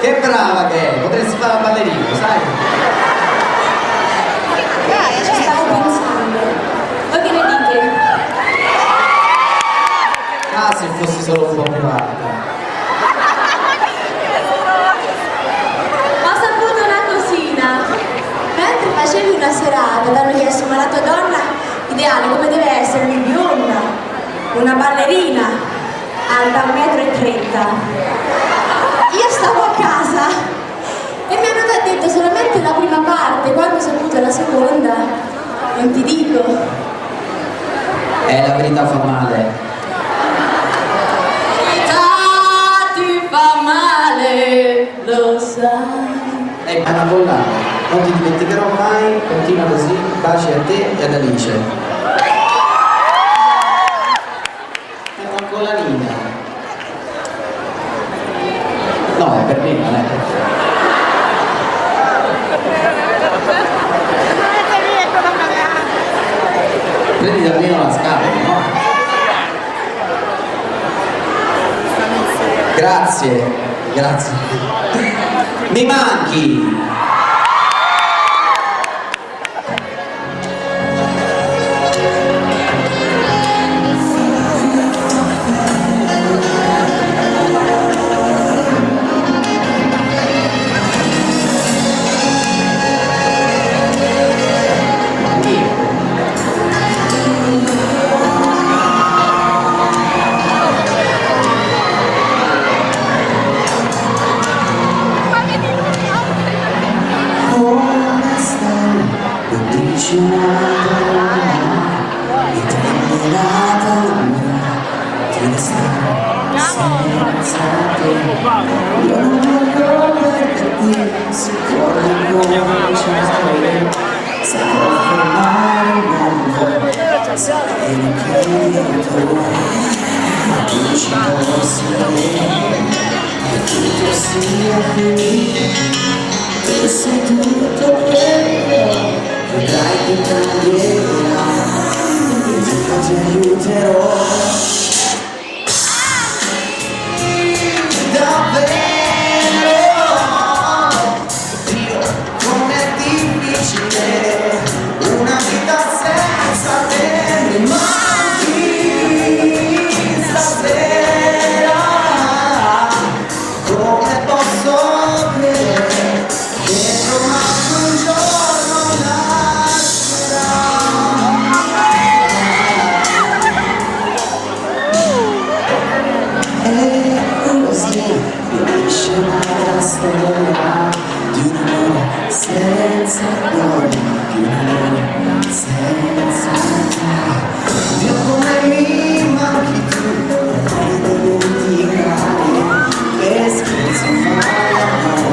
Che brava che è, potresti fare la ballerina, sai? Ci stavo pensando. Voi che ne dite? Ah, se fossi solo un po' più alta. Ho saputo una cosina. Mentre facevi una serata, ti hanno chiesto ma la tua donna ideale come deve essere? Bionda, una ballerina, alta 1,30 m. Io stavo a casa e mi hanno detto solamente la prima parte, quando ho saputo la seconda, non ti dico. La verità fa male. Ti fa male, lo sai. Anna Bollano, non ti dimenticherò mai, continua così, baci a te e ad Alice. È una colanina. No, è per me, non è per te. Prendi almeno la scatola, no? Grazie, grazie. Mi manchi! Se tutto quello vedrai che cambierà, io ti aiuterò davvero. Dio, com'è difficile una vita senza te, mi manchi stasera. Come posso credere che domani un giorno nascerà? E così finisce la storia di un amore senza gloria, di un amore senza te. Dio, come mi manchi tu, non dimenticare che scherzo fai l'amore.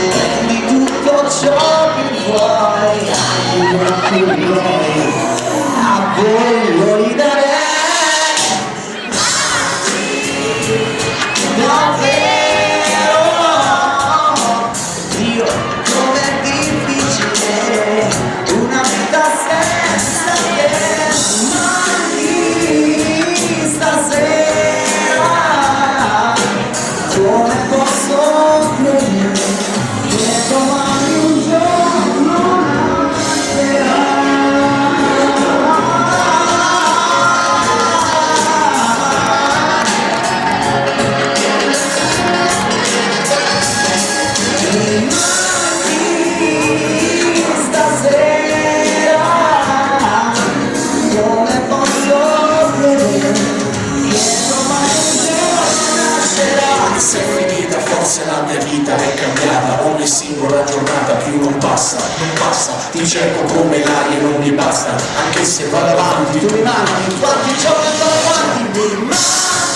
Prendi tutto ciò che vuoi, anche quello che vuoi, a voglio di dare davvero. Dio, com'è difficile una vita senza te, manchi stasera. Come posso credere che domani un giorno nascerà? Mi manchi stasera. Come posso credere che domani un giorno nascerà? Se è finita forse la mia vita è cambiata, ogni singola giornata più non passa, ti cerco come l'aria e non mi basta, anche se vado avanti, tu mi manchi, quanti giorni vado avanti, mi manchi.